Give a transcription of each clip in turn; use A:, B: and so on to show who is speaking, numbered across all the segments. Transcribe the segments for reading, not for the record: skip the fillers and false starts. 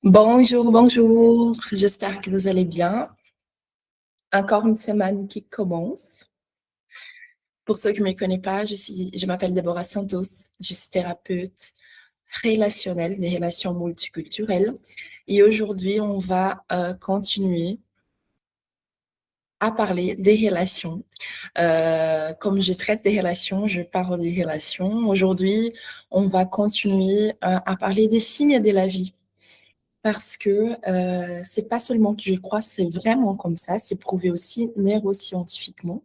A: Bonjour, bonjour. J'espère que vous allez bien. Encore une semaine qui commence. Pour ceux qui ne me connaissent pas, je m'appelle Déborah Santos. Je suis thérapeute relationnelle des relations multiculturelles. Et aujourd'hui, on va continuer à parler des relations. Comme je traite des relations, je parle des relations. Aujourd'hui, on va continuer à parler des signes de la vie. Parce que c'est pas seulement que je crois, c'est vraiment comme ça, c'est prouvé aussi neuroscientifiquement,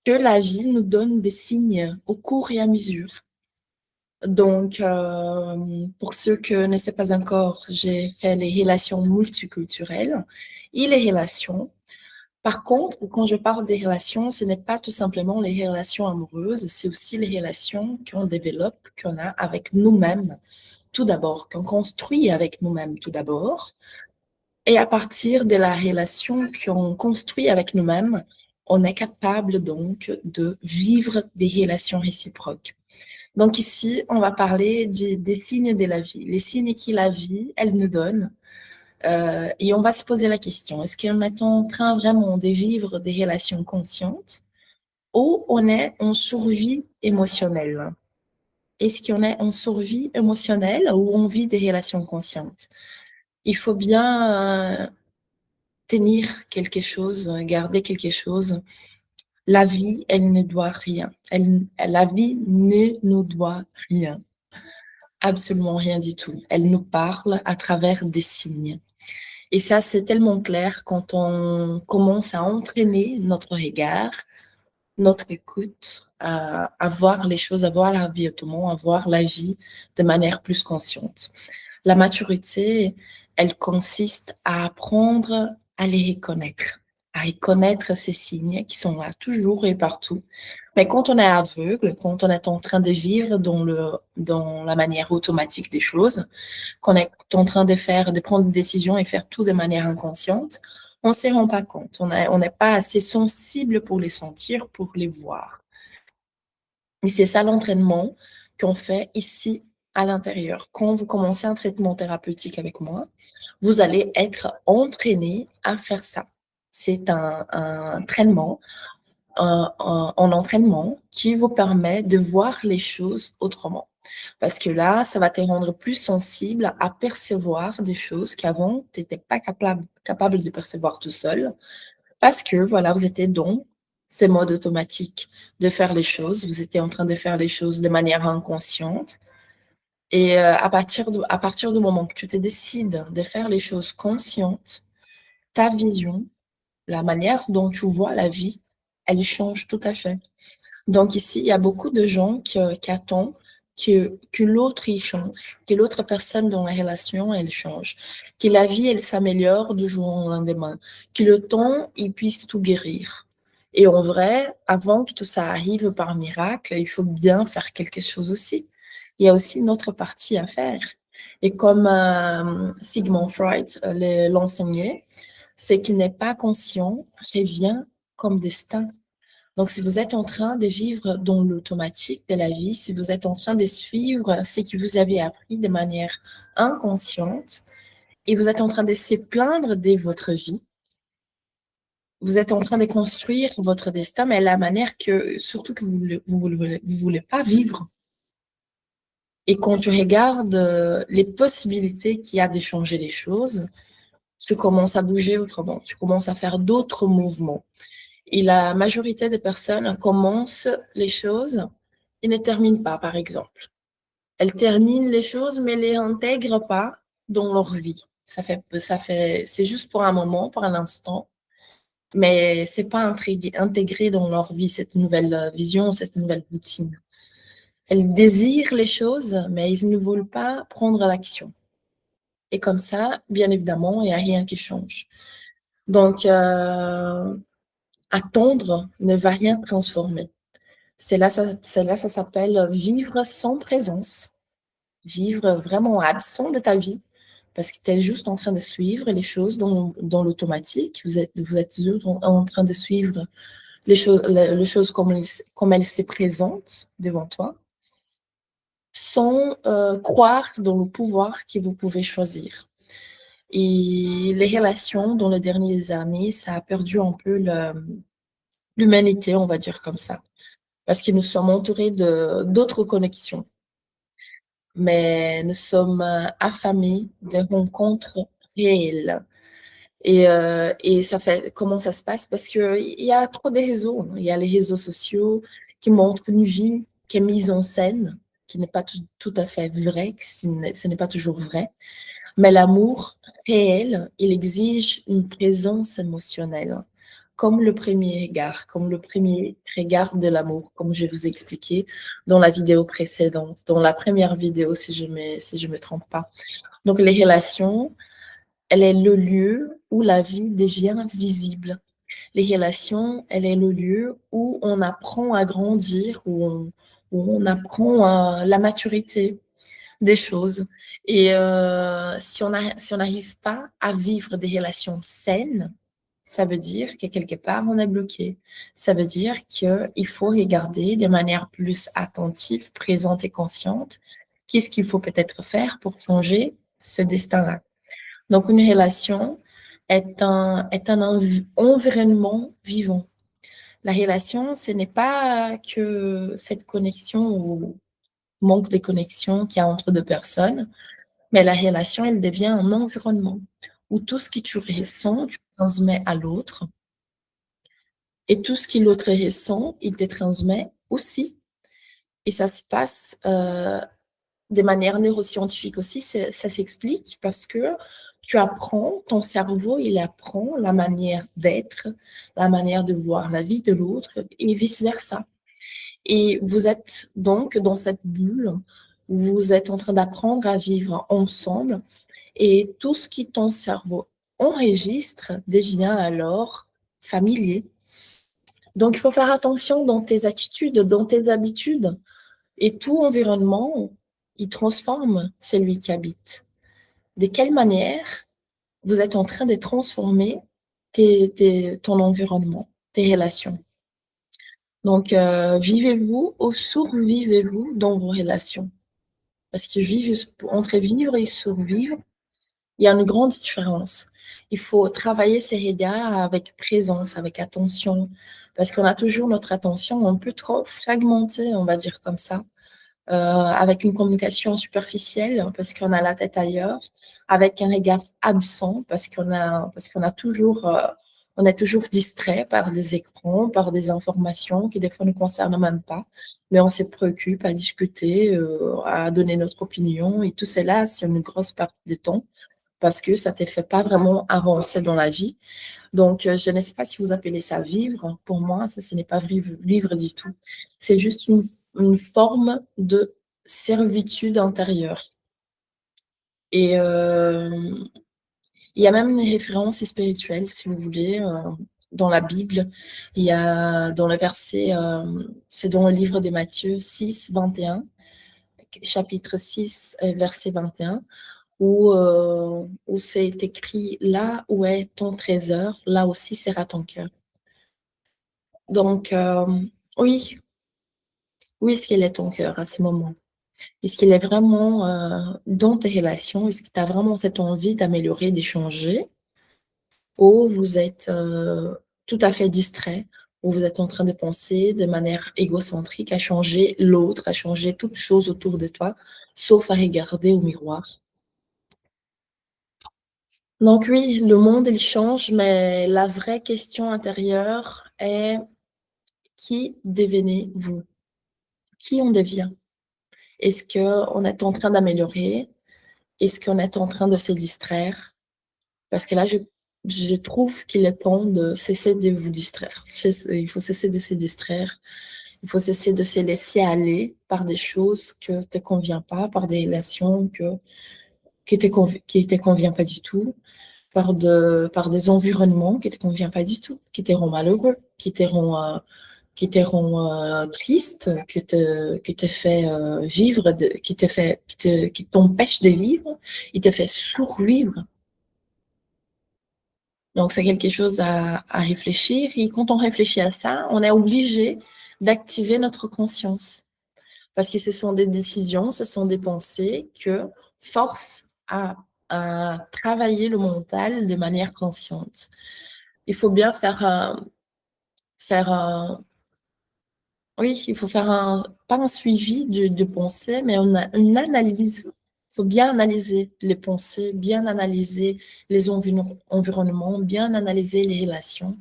A: que la vie nous donne des signes au cours et à mesure. Donc, pour ceux qui ne savent pas encore, j'ai fait les relations multiculturelles et les relations. Par contre, quand je parle des relations, ce n'est pas tout simplement les relations amoureuses, c'est aussi les relations qu'on développe, qu'on a avec nous-mêmes, tout d'abord, qu'on construit avec nous-mêmes, tout d'abord. Et à partir de la relation qu'on construit avec nous-mêmes, on est capable donc de vivre des relations réciproques. Donc ici, on va parler des signes de la vie, les signes que la vie, elle nous donne. Et on va se poser la question, est-ce qu'on est en train vraiment de vivre des relations conscientes ou on est en survie émotionnelle? Est-ce qu'on est en survie émotionnelle ou on vit des relations conscientes? Il faut bien tenir quelque chose, garder quelque chose. La vie, elle ne doit rien. La vie ne nous doit rien. Absolument rien du tout. Elle nous parle à travers des signes. Et ça, c'est tellement clair quand on commence à entraîner notre regard, notre écoute, à voir les choses, à voir la vie autrement, à voir la vie de manière plus consciente. La maturité, elle consiste à apprendre à les reconnaître, à reconnaître ces signes qui sont là toujours et partout. Mais quand on est aveugle, quand on est en train de vivre dans la manière automatique des choses, qu'on est en train de prendre des décisions et faire tout de manière inconsciente, on ne se rend pas compte. On n'est pas assez sensible pour les sentir, pour les voir. Et c'est ça l'entraînement qu'on fait ici à l'intérieur. Quand vous commencez un traitement thérapeutique avec moi, vous allez être entraîné à faire ça. C'est un entraînement, un entraînement qui vous permet de voir les choses autrement. Parce que là, ça va te rendre plus sensible à percevoir des choses qu'avant, tu n'étais pas capable de percevoir tout seul. Parce que, voilà, vous étiez dans ces modes automatiques de faire les choses. Vous étiez en train de faire les choses de manière inconsciente. Et à partir du moment que tu te décides de faire les choses conscientes, ta vision, la manière dont tu vois la vie, elle change tout à fait. Donc ici, il y a beaucoup de gens qui attendent que l'autre il change, que l'autre personne dans la relation elle change, que la vie elle s'améliore du jour au lendemain, que le temps il puisse tout guérir. Et en vrai, avant que tout ça arrive par miracle, il faut bien faire quelque chose aussi. Il y a aussi une autre partie à faire. Et comme Sigmund Freud l'enseignait, c'est qu'il n'est pas conscient revient comme destin. Donc, si vous êtes en train de vivre dans l'automatique de la vie, si vous êtes en train de suivre ce que vous avez appris de manière inconsciente et vous êtes en train de se plaindre de votre vie, vous êtes en train de construire votre destin, mais la manière que, surtout que vous voulez pas vivre. Et quand tu regardes les possibilités qu'il y a de changer les choses, tu commences à bouger autrement, tu commences à faire d'autres mouvements. Et la majorité des personnes commencent les choses et ne terminent pas, par exemple. Elles terminent les choses, mais ne les intègrent pas dans leur vie. C'est juste pour un moment, pour un instant, mais c'est pas intégré dans leur vie, cette nouvelle vision, cette nouvelle routine. Elles désirent les choses, mais ils ne veulent pas prendre l'action. Et comme ça, bien évidemment, il n'y a rien qui change. Donc, attendre ne va rien transformer. Ça s'appelle vivre sans présence, vivre vraiment absent de ta vie, parce que tu es juste en train de suivre les choses dans l'automatique. Vous êtes juste en train de suivre les choses comme elles se présentent devant toi, sans croire dans le pouvoir que vous pouvez choisir. Et les relations, dans les dernières années, ça a perdu un peu l'humanité, on va dire comme ça, parce que nous sommes entourés de d'autres connexions, mais nous sommes affamés de rencontres réelles. Et ça fait comment ça se passe? Parce que il y a trop de réseaux, hein. Il y a les réseaux sociaux qui montrent une vie qui est mise en scène, qui n'est pas tout à fait vraie, que ce n'est pas toujours vrai. Mais l'amour réel, il exige une présence émotionnelle, comme le premier regard de l'amour, comme je vous expliquais dans la vidéo précédente, dans la première vidéo, si je me trompe pas. Donc, les relations, elle est le lieu où la vie devient visible. Les relations, elle est le lieu où on apprend à grandir, où on apprend la maturité des choses. Et si on n'arrive pas à vivre des relations saines, ça veut dire que quelque part, on est bloqué. Ça veut dire qu'il faut regarder de manière plus attentive, présente et consciente, qu'est-ce qu'il faut peut-être faire pour changer ce destin-là. Donc, une relation est un environnement vivant. La relation, ce n'est pas que cette connexion ou manque de connexion qu'il y a entre deux personnes, mais la relation, elle devient un environnement où tout ce que tu ressens, tu transmets à l'autre, et tout ce que l'autre ressent, il te transmet aussi. Et ça se passe de manière neuroscientifique aussi, ça s'explique parce que tu apprends, ton cerveau, il apprend la manière d'être, la manière de voir la vie de l'autre et vice-versa. Et vous êtes donc dans cette bulle où vous êtes en train d'apprendre à vivre ensemble et tout ce qui ton cerveau enregistre devient alors familier. Donc, il faut faire attention dans tes attitudes, dans tes habitudes. Et tout environnement, il transforme celui qui habite. De quelle manière vous êtes en train de transformer ton environnement, tes relations. Donc, vivez-vous ou survivez-vous dans vos relations? Parce que entre vivre et survivre, il y a une grande différence. Il faut travailler ces regards avec présence, avec attention, parce qu'on a toujours notre attention un peu trop fragmentée, on va dire comme ça, avec une communication superficielle, parce qu'on a la tête ailleurs, avec un regard absent, parce qu'on a toujours, on est toujours distrait par des écrans, par des informations qui des fois ne concernent même pas, mais on se préoccupe à discuter, à donner notre opinion, et tout cela, c'est une grosse partie du temps parce que ça ne te fait pas vraiment avancer dans la vie. Donc, je ne sais pas si vous appelez ça vivre. Pour moi, ça, ce n'est pas vivre du tout. C'est juste une forme de servitude intérieure. Et il y a même une référence spirituelle, si vous voulez, dans la Bible. Il y a dans le verset, c'est dans le livre de Matthieu 6, 21, chapitre 6, verset 21. Où c'est écrit là où est ton trésor, là aussi sera ton cœur. Donc, oui, où est-ce qu'il est ton cœur à ce moment? Est-ce qu'il est vraiment dans tes relations? Est-ce que tu as vraiment cette envie d'améliorer, d'échanger? Ou vous êtes tout à fait distrait, ou vous êtes en train de penser de manière égocentrique à changer l'autre, à changer toute chose autour de toi, sauf à regarder au miroir? Donc oui, le monde, il change, mais la vraie question intérieure est qui devenez-vous? Qui on devient? Est-ce qu'on est en train d'améliorer? Est-ce qu'on est en train de se distraire? Parce que là, je trouve qu'il est temps de cesser de vous distraire. Il faut cesser de se distraire. Il faut cesser de se laisser aller par des choses que ne te conviennent pas, par des relations qui te conviennent pas du tout. Par des environnements qui te conviennent pas du tout, qui te rendent malheureux, qui te rend triste, qui te fait vivre, qui t'empêche de vivre, il te fait survivre. Donc c'est quelque chose à réfléchir. Et quand on réfléchit à ça, on est obligé d'activer notre conscience. Parce que ce sont des décisions, ce sont des pensées que forcent à à travailler le mental de manière consciente. Il faut bien faire un oui, il faut faire pas un suivi de pensée, mais une analyse. Il faut bien analyser les pensées, bien analyser les environnements, bien analyser les relations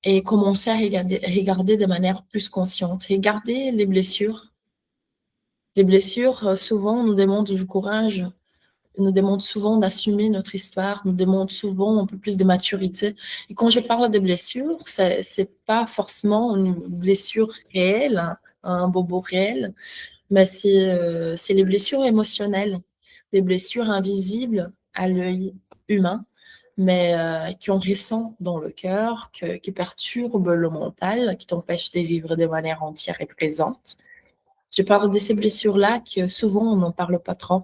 A: et commencer à regarder de manière plus consciente. Regarder les blessures. Les blessures, souvent, nous demandent du courage, nous demandent souvent d'assumer notre histoire, nous demandent souvent un peu plus de maturité. Et quand je parle de blessures, c'est pas forcément une blessure réelle, un bobo réel, mais c'est les blessures émotionnelles, les blessures invisibles à l'œil humain, mais qui on ressent dans le cœur, qui perturbent le mental, qui t'empêchent de vivre de manière entière et présente. Je parle de ces blessures-là que souvent on n'en parle pas trop.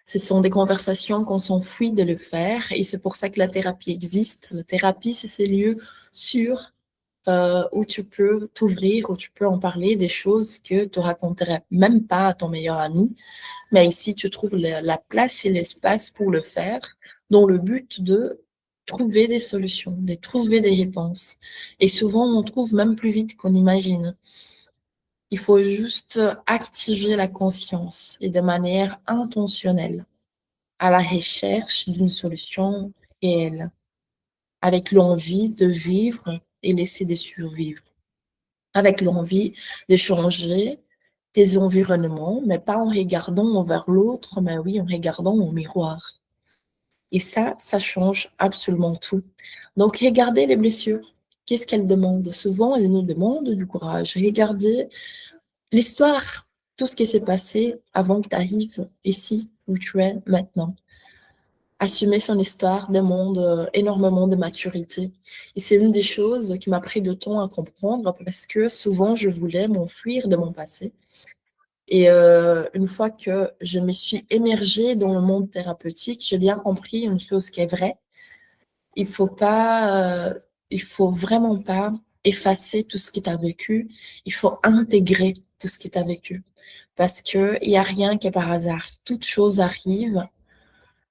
A: Ce sont des conversations qu'on s'enfuit de le faire et c'est pour ça que la thérapie existe. La thérapie, c'est ces lieux sûrs où tu peux t'ouvrir, où tu peux en parler des choses que tu raconterais même pas à ton meilleur ami. Mais ici, tu trouves la place et l'espace pour le faire dans le but de trouver des solutions, de trouver des réponses. Et souvent, on trouve même plus vite qu'on imagine. Il faut juste activer la conscience et de manière intentionnelle à la recherche d'une solution réelle, avec l'envie de vivre et laisser de survivre, avec l'envie de changer tes environnements, mais pas en regardant vers l'autre, mais oui, en regardant au miroir. Et ça change absolument tout. Donc, regardez les blessures. Qu'est-ce qu'elles demandent? Souvent, elles nous demandent du courage. Regardez l'histoire, tout ce qui s'est passé avant que tu arrives ici où tu es maintenant. Assumer son histoire demande énormément de maturité. Et c'est une des choses qui m'a pris de temps à comprendre parce que souvent je voulais m'enfuir de mon passé. Et une fois que je me suis émergée dans le monde thérapeutique, j'ai bien compris une chose qui est vraie. Il faut pas, il faut vraiment pas effacer tout ce que tu as vécu. Il faut intégrer tout ce que tu as vécu. Parce que il y a rien qui est par hasard. Toute chose arrive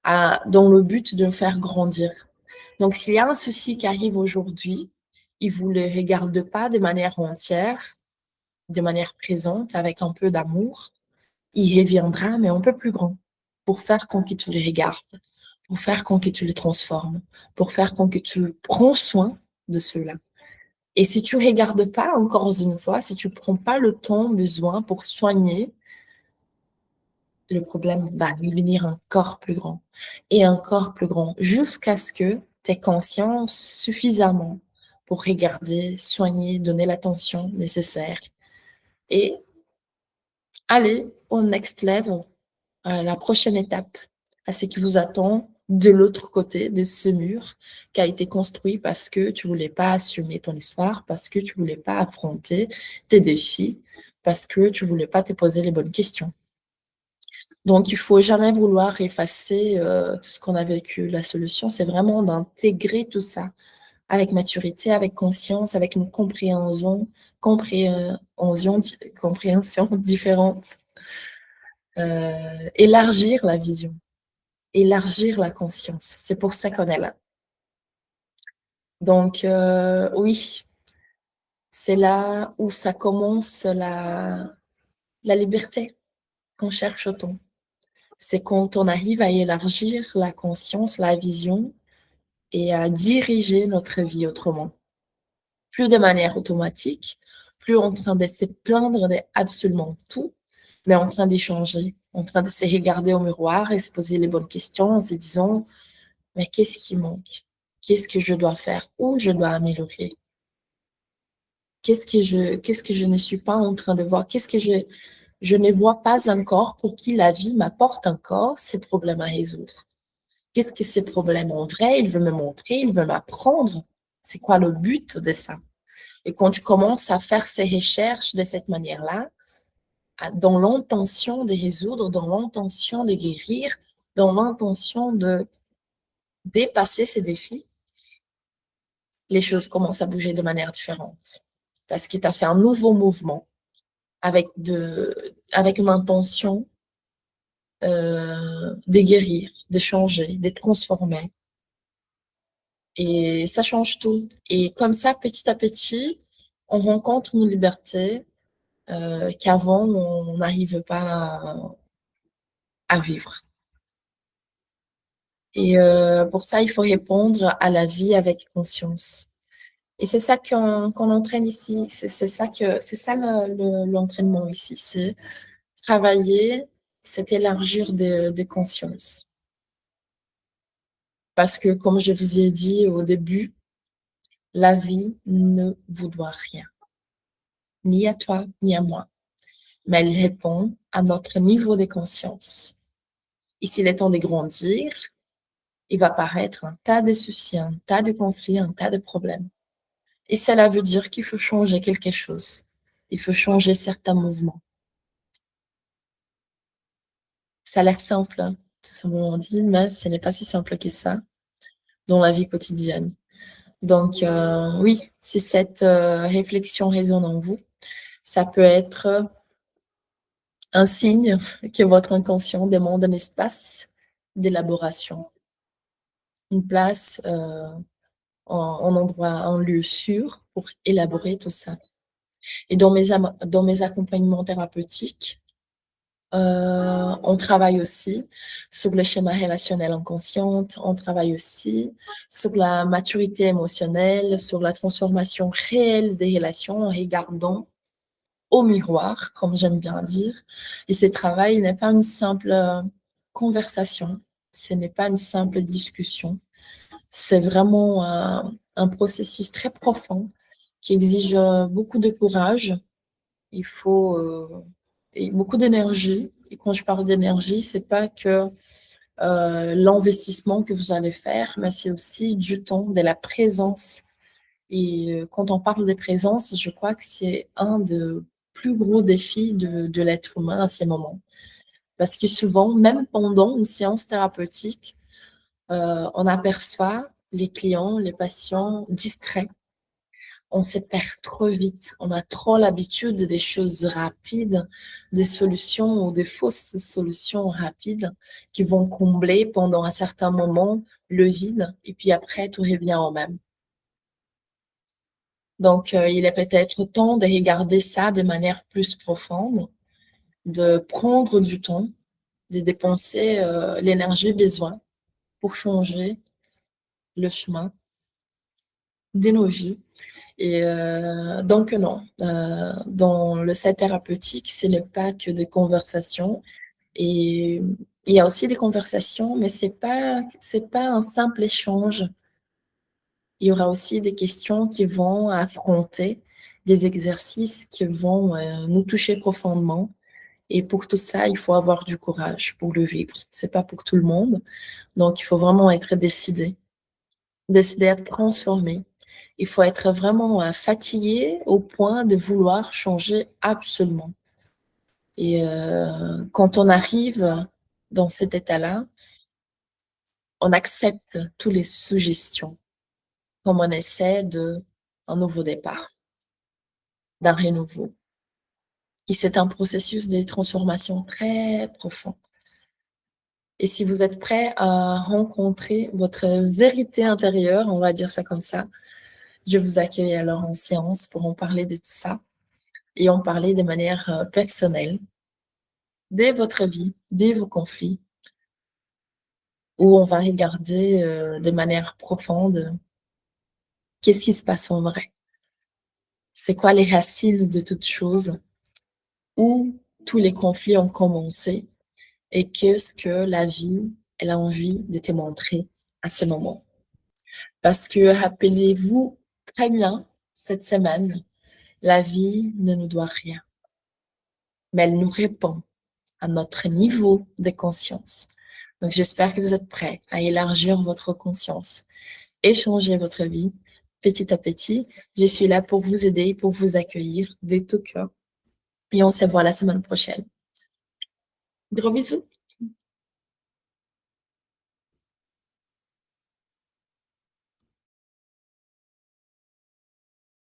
A: dans le but de faire grandir. Donc, s'il y a un souci qui arrive aujourd'hui, il vous le regarde pas de manière entière, de manière présente, avec un peu d'amour. Il reviendra, mais un peu plus grand, pour faire qu'on que tu le regardes, pour faire qu'on que tu le transformes, pour faire qu'on que tu prends soin de cela. Et si tu regardes pas, encore une fois, si tu prends pas le temps besoin pour soigner, le problème va devenir encore plus grand et encore plus grand jusqu'à ce que tu aies conscience suffisamment pour regarder, soigner, donner l'attention nécessaire et aller au next level, à la prochaine étape, à ce qui vous attend de l'autre côté de ce mur qui a été construit parce que tu voulais pas assumer ton histoire, parce que tu voulais pas affronter tes défis, parce que tu voulais pas te poser les bonnes questions. Donc, il faut jamais vouloir effacer tout ce qu'on a vécu. La solution, c'est vraiment d'intégrer tout ça avec maturité, avec conscience, avec une compréhension différente. Élargir la vision, élargir la conscience. C'est pour ça qu'on est là. Donc, oui, c'est là où ça commence la liberté qu'on cherche autant. C'est quand on arrive à élargir la conscience, la vision et à diriger notre vie autrement. Plus de manière automatique, plus en train de se plaindre de absolument tout, mais en train d'échanger, en train de se regarder au miroir et se poser les bonnes questions en se disant, mais qu'est-ce qui manque? Qu'est-ce que je dois faire? Où je dois améliorer? Qu'est-ce que je ne suis pas en train de voir? Qu'est-ce que je ne vois pas encore pour qui la vie m'apporte encore ces problèmes à résoudre? Qu'est-ce que ces problèmes en vrai? Il veut me montrer, il veut m'apprendre. C'est quoi le but de ça? Et quand tu commences à faire ces recherches de cette manière-là, dans l'intention de résoudre, dans l'intention de guérir, dans l'intention de dépasser ces défis, les choses commencent à bouger de manière différente. Parce que tu as fait un nouveau mouvement avec une intention de guérir, de changer, de transformer. Et ça change tout. Et comme ça, petit à petit, on rencontre une liberté qu'avant, on n'arrive pas à vivre. Et pour ça, il faut répondre à la vie avec conscience. Et c'est ça qu'on entraîne ici. C'est ça l'entraînement ici. C'est travailler, c'est élargir des consciences. Parce que, comme je vous ai dit au début, la vie ne vous doit rien. Ni à toi, ni à moi. Mais elle répond à notre niveau de conscience. Et s'il est temps de grandir, il va apparaître un tas de soucis, un tas de conflits, un tas de problèmes. Et cela veut dire qu'il faut changer quelque chose. Il faut changer certains mouvements. Ça a l'air simple, hein, tout simplement dit, mais ce n'est pas si simple que ça dans la vie quotidienne. Donc, oui, si cette réflexion résonne en vous, ça peut être un signe que votre inconscient demande un espace d'élaboration, une place, un endroit, un lieu sûr pour élaborer tout ça. Et dans mes accompagnements thérapeutiques, on travaille aussi sur le schéma relationnel inconscient, on travaille aussi sur la maturité émotionnelle, sur la transformation réelle des relations en regardant au miroir, comme j'aime bien dire. Et ce travail n'est pas une simple conversation, ce n'est pas une simple discussion, c'est vraiment un processus très profond qui exige beaucoup de courage. Il faut et beaucoup d'énergie. Et quand je parle d'énergie, c'est pas que l'investissement que vous allez faire, mais c'est aussi du temps, de la présence. Et quand on parle de présence, je crois que c'est un des plus gros défis de l'être humain à ces moments. Parce que souvent, même pendant une séance thérapeutique, on aperçoit les clients, les patients distraits. On se perd trop vite. On a trop l'habitude des choses rapides, des solutions ou des fausses solutions rapides qui vont combler pendant un certain moment le vide et puis après tout revient au même. Donc, il est peut-être temps de regarder ça de manière plus profonde, de prendre du temps, de dépenser l'énergie besoin pour changer le chemin de nos vies. Et donc non, dans le set thérapeutique, ce n'est pas que des conversations. Et il y a aussi des conversations, mais c'est pas un simple échange. Il y aura aussi des questions qui vont affronter, des exercices qui vont nous toucher profondément. Et pour tout ça, il faut avoir du courage pour le vivre. C'est pas pour tout le monde. Donc, il faut vraiment être décidé à transformer. Il faut être vraiment fatigué au point de vouloir changer absolument. Et quand on arrive dans cet état-là, on accepte toutes les suggestions, comme on essaie d'un nouveau départ, d'un renouveau. Et c'est un processus de transformation très profond. Et si vous êtes prêt à rencontrer votre vérité intérieure, on va dire ça comme ça, je vous accueille alors en séance pour en parler de tout ça et en parler de manière personnelle, de votre vie, de vos conflits, où on va regarder de manière profonde qu'est-ce qui se passe en vrai. C'est quoi les racines de toute chose, où tous les conflits ont commencé et qu'est-ce que la vie, elle a envie de te montrer à ce moment. Parce que rappelez-vous très bien, cette semaine, la vie ne nous doit rien, mais elle nous répond à notre niveau de conscience. Donc, j'espère que vous êtes prêts à élargir votre conscience et changer votre vie petit à petit. Je suis là pour vous aider, pour vous accueillir de tout cœur. Et on se voit la semaine prochaine. Gros bisous.